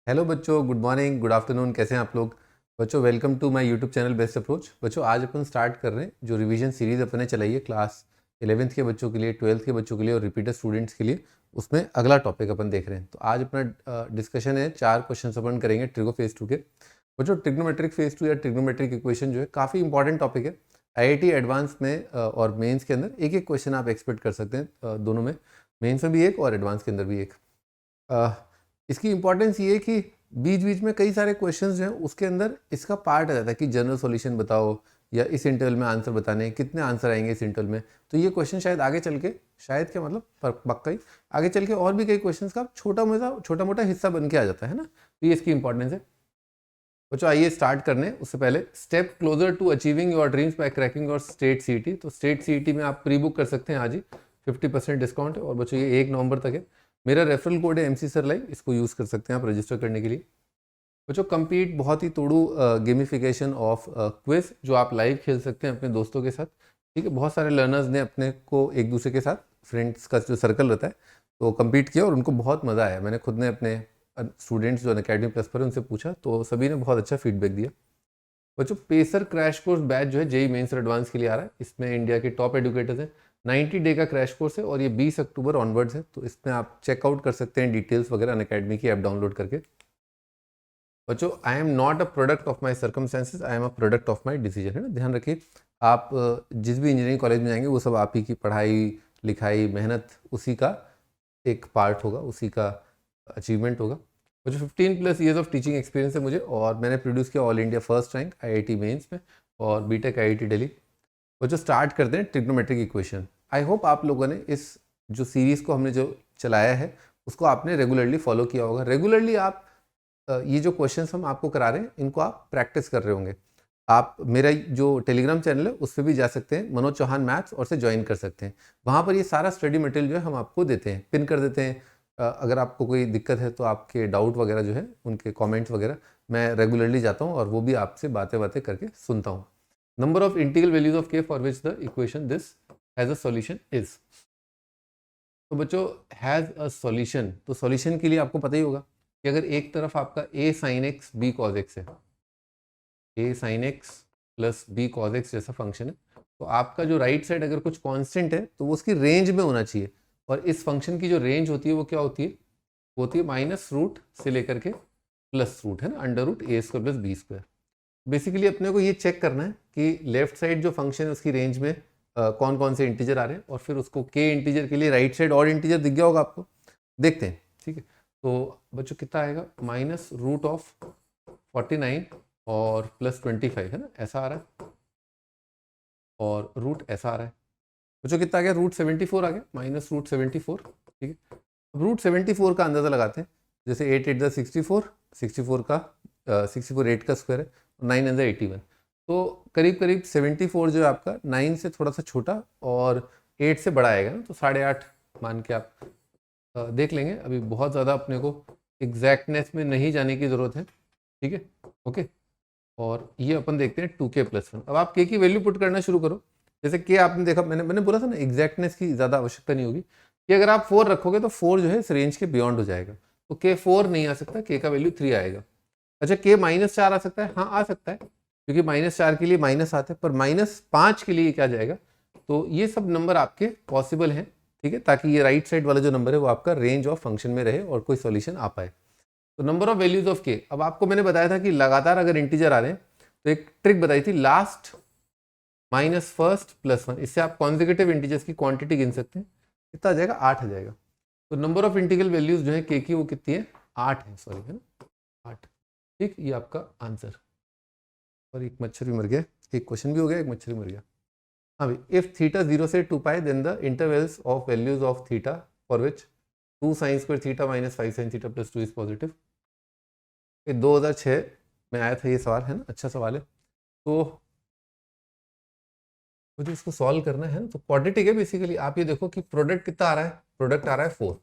Hello बच्चों, good morning, good afternoon. कैसे हैं आप लोग? बच्चों welcome to my YouTube channel best approach. बच्चों आज अपन स्टार्ट कर रहे हैं जो रिवीजन सीरीज़ अपने चलाई है क्लास 11th के बच्चों के लिए, 12th के बच्चों के लिए और रिपीटर स्टूडेंट्स के लिए। उसमें अगला टॉपिक अपन देख रहे हैं। तो आज अपना डिस्कशन है, 4 क्वेश्चन अपन करेंगे ट्रिगो फेज 2 के। बच्चों ट्रिग्नोमेट्रिक फेज 2 या ट्रिग्नोमेट्रिक इक्वेशन जो है काफ़ी इंपॉर्टेंट टॉपिक है। आईआईटी एडवांस में और मेंस के अंदर एक एक क्वेश्चन आप एक्सपेक्ट कर सकते हैं, दोनों में। मेंस में भी एक और एडवांस के अंदर भी एक। इसकी इम्पोर्टेंस ये है कि बीच बीच में कई सारे क्वेश्चंस जो हैं उसके अंदर इसका पार्ट आ जाता है कि जनरल सॉल्यूशन बताओ या इस इंटरवल में आंसर बताने, कितने आंसर आएंगे इस इंटरवल में। तो ये क्वेश्चन शायद आगे चल के, शायद क्या मतलब पक्का ही आगे चल के और भी कई क्वेश्चंस का छोटा मोटा हिस्सा बन के आ जाता है ना। तो ये इसकी इंपॉर्टेंस है। बच्चों आइए स्टार्ट करने उससे पहले step closer to achieving your dreams by cracking your state CET. तो स्टेट सीईटी में आप प्री बुक कर सकते हैं आज ही, 50% डिस्काउंट है। और बच्चों ये 1 नवंबर तक है। मेरा रेफरल कोड है MC सर लाइव, इसको यूज़ कर सकते हैं आप रजिस्टर करने के लिए। बच्चों कंप्लीट बहुत ही तोड़ू गेमिफिकेशन ऑफ क्विज जो आप लाइव खेल सकते हैं अपने दोस्तों के साथ। ठीक है, बहुत सारे लर्नर्स ने अपने को एक दूसरे के साथ, फ्रेंड्स का जो सर्कल रहता है, तो कंप्लीट किया और उनको बहुत मज़ा आया। मैंने खुद ने अपने स्टूडेंट्स जो अनअकैडमी प्लस पर उनसे पूछा तो सभी ने बहुत अच्छा फीडबैक दिया। बच्चों पेसर क्रैश कोर्स बैच जो है जेई मेंस और एडवांस के लिए आ रहा है। इसमें इंडिया के टॉप एडुकेटर्स हैं। 90 डे का क्रैश कोर्स है और ये 20 अक्टूबर ऑनवर्ड्स है। तो इसमें आप चेकआउट कर सकते हैं डिटेल्स वगैरह अनअकैडमी की ऐप डाउनलोड करके। बच्चों I am not a product of my circumstances, I am a product of my decision, है ना। ध्यान रखिए, आप जिस भी इंजीनियरिंग कॉलेज में जाएंगे वो सब आप ही की पढ़ाई लिखाई मेहनत उसी का एक पार्ट होगा, उसी का अचीवमेंट होगा। मुझे 15+ ईयर्स ऑफ टीचिंग एक्सपीरियंस है मुझे, और मैंने प्रोड्यूस किया all India first rank IIT mains में और बीटेक IIT दिल्ली। वो जो स्टार्ट करते हैं ट्रिग्नोमेट्रिक इक्वेशन। आई होप आप लोगों ने इस जो सीरीज़ को हमने जो चलाया है उसको आपने रेगुलरली फॉलो किया होगा। रेगुलरली आप ये जो क्वेश्चंस हम आपको करा रहे हैं इनको आप प्रैक्टिस कर रहे होंगे। आप मेरा जो टेलीग्राम चैनल है उस पर भी जा सकते हैं, मनोज चौहान मैथ्स, और से ज्वाइन कर सकते हैं। वहाँ पर ये सारा स्टडी मटेरियल जो है हम आपको देते हैं, पिन कर देते हैं। अगर आपको कोई दिक्कत है तो आपके डाउट वगैरह जो है उनके कमेंट्स वगैरह मैं रेगुलरली जाता हूँ और वो भी आपसे बातें बातें करके सुनता हूँ। Number of integral values of K for which the equation this has a solution is. तो बच्चों हैज़ अ सॉल्यूशन, तो सॉल्यूशन के लिए आपको पता ही होगा कि अगर एक तरफ आपका a sin x b cos x है, a sin x plus b cos x जैसा फंक्शन है, तो आपका जो राइट साइड अगर कुछ कांस्टेंट है तो वो उसकी रेंज में होना चाहिए। और इस फंक्शन की जो रेंज होती है वो क्या होती है? वो होती है माइनस रूट से लेकर के प्लस रूट, है ना, under root a square plus b square. Basically अपने को ये चेक करना है कि लेफ्ट साइड जो फंक्शन है उसकी रेंज में कौन कौन से इंटीजर आ रहे हैं, और फिर उसको के इंटीजर के लिए राइट साइड और इंटीजर दिख गया होगा आपको, देखते हैं। ठीक है, तो बच्चों कितना आएगा? माइनस रूट ऑफ 49 और प्लस 25, है ना, ऐसा आ रहा है। और रूट ऐसा आ रहा है। बच्चों कितना आ गया? रूट 74 आ गया, माइनस रूट 74। ठीक है, अब रूट 74 का अंदाजा लगाते हैं। जैसे 8 8 64, 64 का 64 8 का स्क्वायर है, 9 अंदर 81। तो करीब करीब 74 जो है आपका 9 से थोड़ा सा छोटा और 8 से बड़ा आएगा ना, तो 8.5 मान के आप देख लेंगे। अभी बहुत ज़्यादा अपने को एग्जैक्टनेस में नहीं जाने की ज़रूरत है। ठीक है, ओके। और ये अपन देखते हैं 2k+1। अब आप k की वैल्यू पुट करना शुरू करो। जैसे k आपने देखा, मैंने बोला था ना एग्जैक्टनेस की ज़्यादा आवश्यकता नहीं होगी, कि अगर आप 4 रखोगे तो 4 जो है इस रेंज के बियॉन्ड हो जाएगा। तो k 4 नहीं आ सकता, k का वैल्यू 3 आएगा। अच्छा, k -4 आ सकता है? हाँ आ सकता है, क्योंकि -4 के लिए माइनस आता है, पर -5 के लिए क्या जाएगा? तो ये सब नंबर आपके पॉसिबल हैं। ठीक है, ताकि ये राइट साइड वाला जो नंबर है वो आपका रेंज ऑफ फंक्शन में रहे और कोई सॉल्यूशन आ पाए। तो नंबर ऑफ वैल्यूज ऑफ के, अब आपको मैंने बताया था कि लगातार अगर इंटीजर आ रहे हैं तो एक ट्रिक बताई थी, लास्ट माइनस फर्स्ट प्लस 1, इससे आप कॉन्जिक्यूटिव इंटीजर्स की क्वांटिटी गिन सकते हैं। कितना आ जाएगा? 8 आ जाएगा। तो नंबर ऑफ इंटीग्रल वैल्यूज जो है के की वो कितनी है? 8 है, सॉरी, है ना, 8। ठीक, ये आपका आंसर। और एक मच्छर भी मर गया, एक क्वेश्चन भी हो गया, एक मच्छर भी मर गया। हाँ भाई, इफ थीटा 0 से 2π then the intervals of values of theta for which 2 sin square theta minus 5 sin theta plus 2 is positive. ये 2006 में आया था ये सवाल, है ना, अच्छा सवाल है। तो मुझे इसको सॉल्व करना है ना, तो क्वाड्रेटिक है बेसिकली। आप ये देखो कि प्रोडक्ट कितना आ रहा है, प्रोडक्ट आ रहा है 4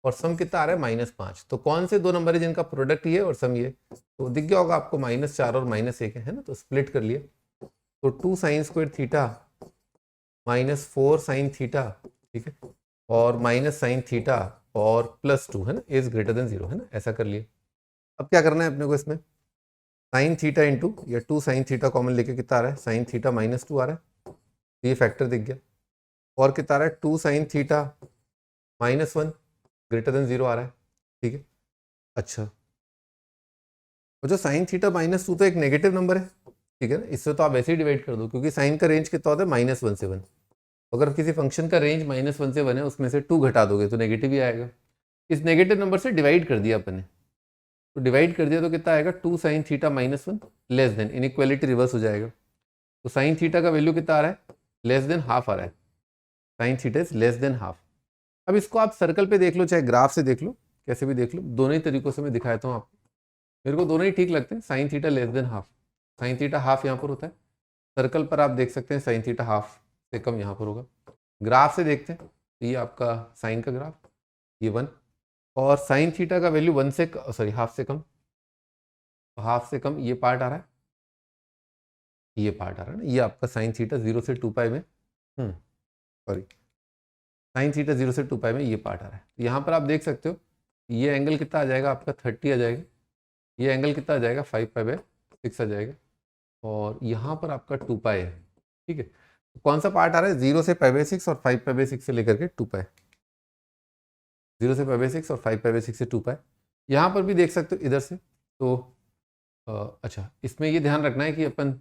और सम कितना आ रहा है -5। तो कौन से दो नंबर है जिनका प्रोडक्ट ये और सम ये? तो दिख गया होगा आपको, -4 और -1 है ना, तो स्प्लिट कर लिए। तो 2 sin square theta -4 sin theta, ठीक है, और माइनस साइन थीटा और +2, है ना, इज ग्रेटर देन 0, है ना, ऐसा कर लिए। अब क्या करना है अपने को इसमें, साइन थीटा इंटू या 2 साइन थीटा कॉमन लेके कितना आ रहा है, साइन थीटा -2 आ रहा है, तो ये फैक्टर दिख गया। और कितना आ रहा है, 2 साइन थीटा -1 ग्रेटर देन 0 आ रहा है, ठीक है। अच्छा, और जो साइन थीटा -2 तो एक नेगेटिव नंबर है, ठीक है ना, इससे तो आप वैसे ही डिवाइड कर दो, क्योंकि साइन का रेंज कितना होता है, -1 से 1। अगर किसी फंक्शन का रेंज -1 से 1 है, उसमें से 2 घटा दोगे तो नेगेटिव ही आएगा। इस नेगेटिव नंबर से डिवाइड कर दिया अपन ने, तो डिवाइड कर दिया तो कितना आएगा, 2 sine theta -1 less than, inequality reverse हो जाएगा। तो साइन थीटा का वैल्यू कितना आ रहा है, लेस देन हाफ आ रहा है, sign theta is less than half. अब इसको आप सर्कल पे देख लो, चाहे ग्राफ से देख लो, कैसे भी देख लो, दोनों ही तरीकों से मैं दिखाता हूँ आपको। मेरे को दोनों ही ठीक लगते हैं। Sine theta less than half, sine theta half यहाँ पर होता है, सर्कल पर आप देख सकते हैं साइन थीटा हाफ से कम यहाँ पर होगा। ग्राफ से देखते हैं, तो ये आपका साइन का ग्राफ, ये 1, और साइन थीटा का वैल्यू 1 से सॉरी हाफ से कम, हाफ से कम ये पार्ट आ रहा है, ये पार्ट आ रहा है ना, ये आपका साइन थीटा 0 से 2 पाई में, सॉरी साइन थीटा 0 से 2 पाई में ये पार्ट आ रहा है। यहाँ पर आप देख सकते हो ये एंगल कितना आ जाएगा आपका, 30 आ जाएगा, ये एंगल कितना आ जाएगा, 5 पाई बाय 6 आ जाएगा, और यहाँ पर आपका 2 पाई है, ठीक है। तो कौन सा पार्ट आ रहा है, 0 से पाई बाय 6 और 5 पाई बाय 6 से लेकर के 2 पाई, 0 से पाई बाय 6 और 5 पाई बाय 6 से 2 पाई। यहाँ पर भी देख सकते हो इधर से, तो अच्छा इसमें ये ध्यान रखना है कि अपन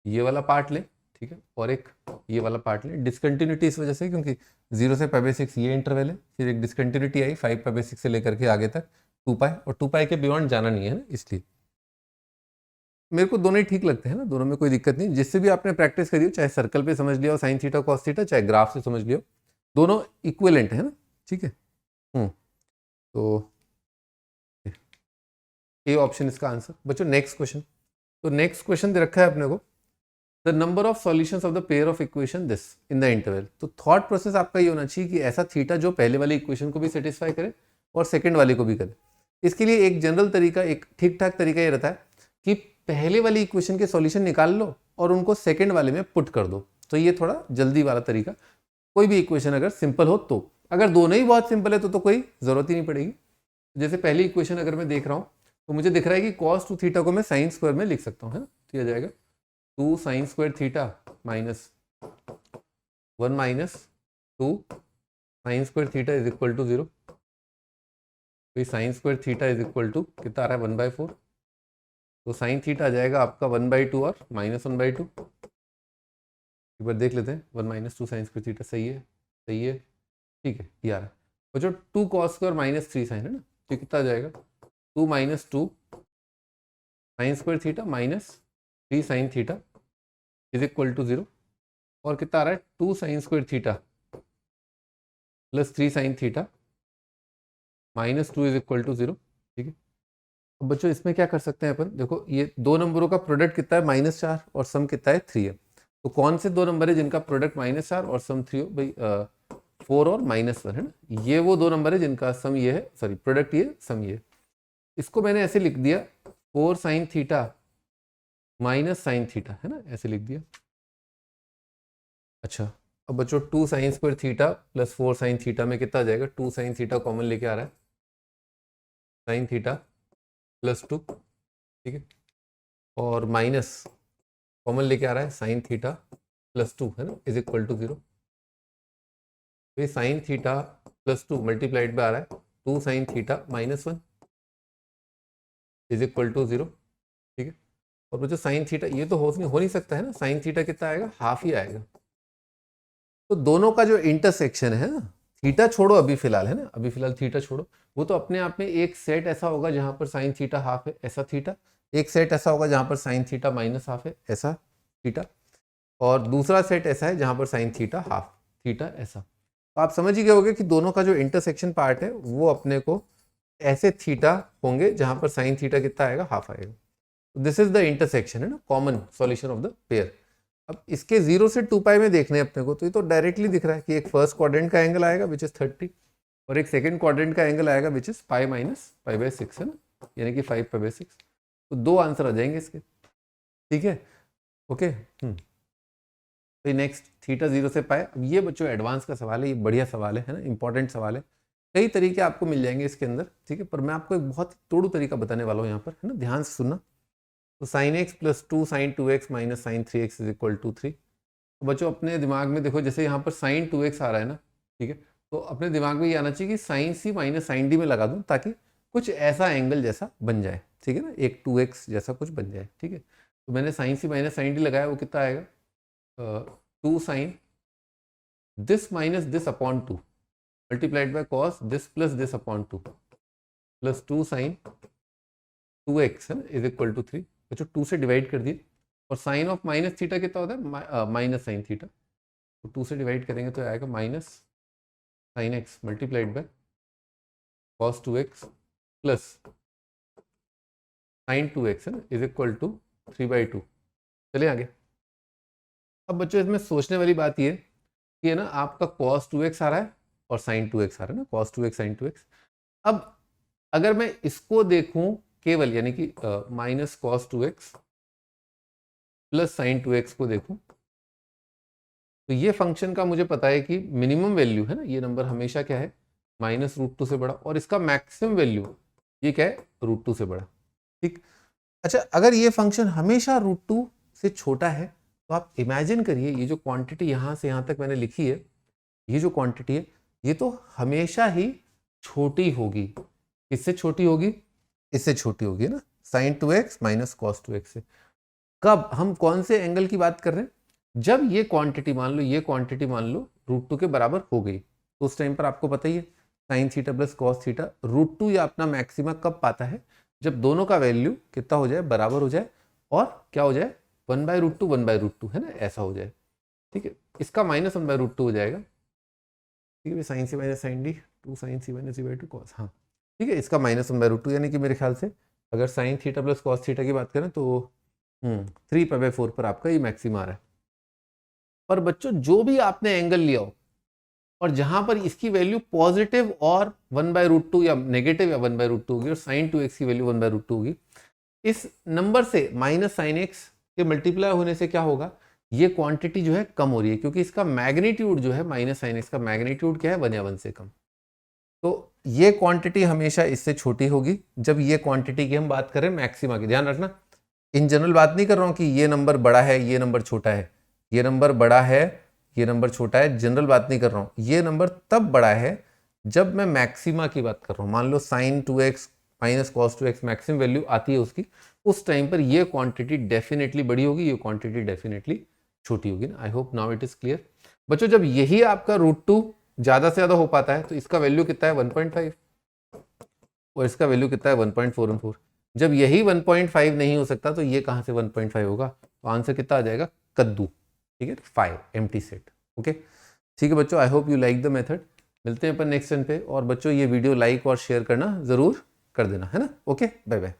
ये वाला पार्ट लें, ठीक है, और एक ये वाला पार्ट लें। डिसकंटिन्यूटी इस वजह से, क्योंकि 0 से पाई बाय 6 ये इंटरवल है, फिर एक डिसकंटिन्यूटी आई 5 पाई बाय 6 से लेकर के आगे तक 2 पाई, और 2 पाई के बियॉन्ड जाना नहीं है ना, इसलिए मेरे को दोनों ही ठीक लगते हैं ना, दोनों में कोई दिक्कत नहीं। जिससे भी आपने प्रैक्टिस करी हो, चाहे सर्कल पे समझ लिया हो साइन थीटा कॉस थीटा, चाहे ग्राफ से समझ लिया हो, दोनों इक्विवेलेंट है ना, ठीक है। तो ए ऑप्शन इसका आंसर। बच्चों नेक्स्ट क्वेश्चन, तो नेक्स्ट क्वेश्चन दे रखा है अपने को, the number of solutions of the pair of equation this in the interval. तो थॉट प्रोसेस आपका ये होना चाहिए कि ऐसा थीटा जो पहले वाली इक्वेशन को भी सेटिस्फाई करे और सेकंड वाले को भी करे। इसके लिए एक जनरल तरीका, एक ठीक ठाक तरीका ये रहता है कि पहले वाली इक्वेशन के सॉल्यूशन निकाल लो और उनको सेकंड वाले में पुट कर दो, तो ये थोड़ा जल्दी वाला तरीका। कोई भी इक्वेशन अगर सिंपल हो तो, अगर दोनों ही बहुत सिंपल है तो कोई जरूरत ही नहीं पड़ेगी। जैसे पहली इक्वेशन अगर मैं देख रहा हूँ, तो मुझे दिख रहा है कि cos 2 थीटा को मैं साइन स्क्वायर में लिख सकता हूँ, है ना, तो ये जाएगा 2 sine square theta minus 1 minus 2 sine square theta is equal to 0। तो sine square theta is equal to कितना आ रहा है, 1/4। तो साइन थीटा आ जाएगा आपका 1/2 और -1/2। एक बार देख लेते हैं, 1 माइनस 2 साइन स्क्वायर थीटा, सही है, सही है, ठीक है, ये आ रहा है। और जो 2 cos स्क्वायर -3 साइन है ना, तो कितना आ जाएगा, 2 minus 2 sine square theta minus 3 sine theta is equal to 0। और कितना आ रहा है, 2 sine square theta plus 3 sine theta -2 is equal to 0, ठीक है। अब बच्चों इसमें क्या कर सकते हैं अपन, देखो ये दो नंबरों का प्रोडक्ट कितना है, -4 और सम कितना है, 3 है। तो कौन से दो नंबर है जिनका प्रोडक्ट -4 और सम 3 हो भाई, 4 और -1 है ना, ये वो दो नंबर है जिनका सम ये है, सॉरी प्रोडक्ट ये, सम ये। इसको मैंने ऐसे लिख दिया, 4 sine theta minus sine theta, है ना, ऐसे लिख दिया। अच्छा, अब बच्चों 2 sine square theta plus 4 sine theta में कितना आ जाएगा, 2 साइन थीटा कॉमन लेके आ रहा है, साइन थीटा प्लस 2, ठीक है, और माइनस कॉमन लेके आ रहा है साइन थीटा प्लस 2, है ना, इज इक्वल टू 0। तो ये साइन थीटा प्लस 2 मल्टीप्लाइड में आ रहा है 2 sine theta -1 is equal to 0, ठीक है। और मुझे साइन थीटा ये तो हो नहीं सकता है ना, साइन थीटा कितना आएगा, हाफ ही आएगा। तो दोनों का जो इंटरसेक्शन है ना, थीटा छोड़ो अभी फिलहाल, है ना, अभी फिलहाल थीटा छोड़ो, वो तो अपने आप में एक सेट ऐसा होगा जहां पर साइन थीटा हाफ है, ऐसा थीटा। एक सेट ऐसा होगा जहां पर साइन थीटा माइनस हाफ है, ऐसा थीटा। और दूसरा सेट ऐसा है जहां पर साइन थीटा हाफ थीटा, ऐसा। तो आप समझ ही गए होंगे कि दोनों का जो इंटरसेक्शन पार्ट है वो अपने को ऐसे थीटा होंगे जहां पर साइन थीटा कितना आएगा, हाफ आएगा। दिस इज द इंटरसेक्शन, है ना, common solution of the pair. अब इसके 0 से 2 पाई में देखने अपने को, तो ये तो डायरेक्टली दिख रहा है कि एक फर्स्ट क्वाड्रेंट का एंगल आएगा विच इज 30 और एक सेकंड क्वाड्रेंट का एंगल आएगा which is pi minus pi by 6, है ना, यानी कि 5 पाई बाय 6। तो दो आंसर आ जाएंगे इसके, ठीक है, ओके। तो नेक्स्ट थीटा 0 से पाई। अब ये बच्चों एडवांस का सवाल है, ये बढ़िया सवाल है ना, इंपॉर्टेंट सवाल है। कई तरीके आपको मिल जाएंगे इसके अंदर, ठीक है, पर मैं आपको एक बहुत तोड़ू तरीका बताने वाला हूँ यहाँ पर, है ना, ध्यान से सुनना। तो sine x plus 2 sine 2x minus sine 3x is equal to 3। तो बच्चों अपने दिमाग में देखो, जैसे यहाँ पर साइन 2x आ रहा है ना, ठीक है, तो अपने दिमाग में ये आना चाहिए कि sign C minus sine D में लगा दूँ ताकि कुछ ऐसा एंगल जैसा बन जाए, ठीक है ना, एक 2x जैसा कुछ बन जाए, ठीक है। तो मैंने sine C minus sine D लगाया, वो कितना आएगा, 2 sine this minus this upon 2 multiplied by cos this plus this upon 2 plus 2 sine 2x है ना इज इक्वल टू 3। बच्चों 2 से डिवाइड कर दिए, और साइन ऑफ माइनस थीटा कितना होता है, माइनस साइन थीटा, तो 2 से डिवाइड करेंगे तो आएगा minus sine x multiplied by cos 2x plus sign 2x है ना इज इक्वल टू 3/2। चलिए आगे। अब बच्चों इसमें सोचने वाली बात ये कि है ना, आपका cos 2x आ रहा है और sin 2x आ रहा है ना, cos 2x sin 2x। अब अगर मैं इसको देखूं केवल, यानी कि minus cos 2x plus sign 2x को देखूं, तो ये फंक्शन का मुझे पता है कि मिनिमम वैल्यू है ना, ये नंबर हमेशा क्या है, -√2 से बड़ा, और इसका मैक्सिमम वैल्यू ये क्या है, √2 से बड़ा, ठीक। अच्छा, अगर ये फंक्शन हमेशा √2 से छोटा है, तो आप इमेजिन करिए ये जो क्वांटिटी यहाँ से यहाँ तक मैंने लिखी है, ये जो क्वांटिटी है, ये तो हमेशा ही छोटी होगी। किससे छोटी होगी, इससे छोटी होगी ना, sin 2x minus cos 2x से। कब, हम कौन से एंगल की बात कर रहे हैं, जब ये क्वांटिटी मान लो, ये क्वांटिटी मान लो √2 के बराबर हो गई, तो उस टाइम पर आपको पता ही है sine theta plus cos theta, √2 या अपना मैक्सिमा कब पाता है, जब दोनों का वैल्यू कितना हो जाए, बराबर हो जाए, और क्या हो जाए, 1/√2 1/√2 है ना, ऐसा हो जाए, ठीक है। इसका माइनस 1/√2 हो जाएगा, ठीक है, sign C minus sine D 2 sign C minus डी/2 cos, हाँ ठीक है, इसका माइनस 1/√2, यानी कि मेरे ख्याल से अगर sine theta plus cos theta की बात करें तो 3π/4 पर आपका ये मैक्सिमा आ रहा है। पर बच्चों जो भी आपने एंगल लिया हो, और जहां पर इसकी वैल्यू पॉजिटिव और 1/√2 या नेगेटिव या 1/√2 होगी, और साइन 2x की वैल्यू 1/√2 होगी, इस नंबर से माइनस साइन एक्स के मल्टीप्लाई होने से क्या होगा, ये क्वांटिटी जो है कम हो रही है, क्योंकि इसका मैग्नीट्यूड जो है, माइनस साइन एक्स का मैग्नीट्यूड क्या है, 1 या 1 से कम। तो ये क्वांटिटी हमेशा इससे छोटी होगी जब ये क्वांटिटी की हम बात करें मैक्सिमा की। ध्यान रखना, इन जनरल बात नहीं कर रहा हूं कि ये नंबर बड़ा है, ये नंबर छोटा है, ये नंबर बड़ा है, ये नंबर छोटा है, जनरल बात नहीं कर रहा हूं। ये नंबर तब बड़ा है जब मैं मैक्सिमा की बात कर रहा हूं। मान लो sine 2x minus cos 2x maximum value आती है उसकी, उस टाइम पर ये क्वांटिटी डेफिनेटली बड़ी होगी, ये क्वांटिटी डेफिनेटली छोटी होगी ना। I hope now it is clear. बच्चों जब यही आपका √2 ज्यादा से ज्यादा हो पाता है, तो इसका वैल्यू कितना है, 1.5, और इसका वैल्यू कितना है, 1.44। जब यही 1.5 नहीं हो सकता, तो ये कहां से 1.5 होगा, तो आंसर कितना आ जाएगा, कद्दू, ठीक है, 5 एम्प्टी सेट। ओके, ठीक है बच्चों, I hope you like the method. मिलते हैं अपन नेक्स्ट टाइम पे, और बच्चों ये वीडियो लाइक और शेयर करना जरूर कर देना, है ना। Okay, bye bye.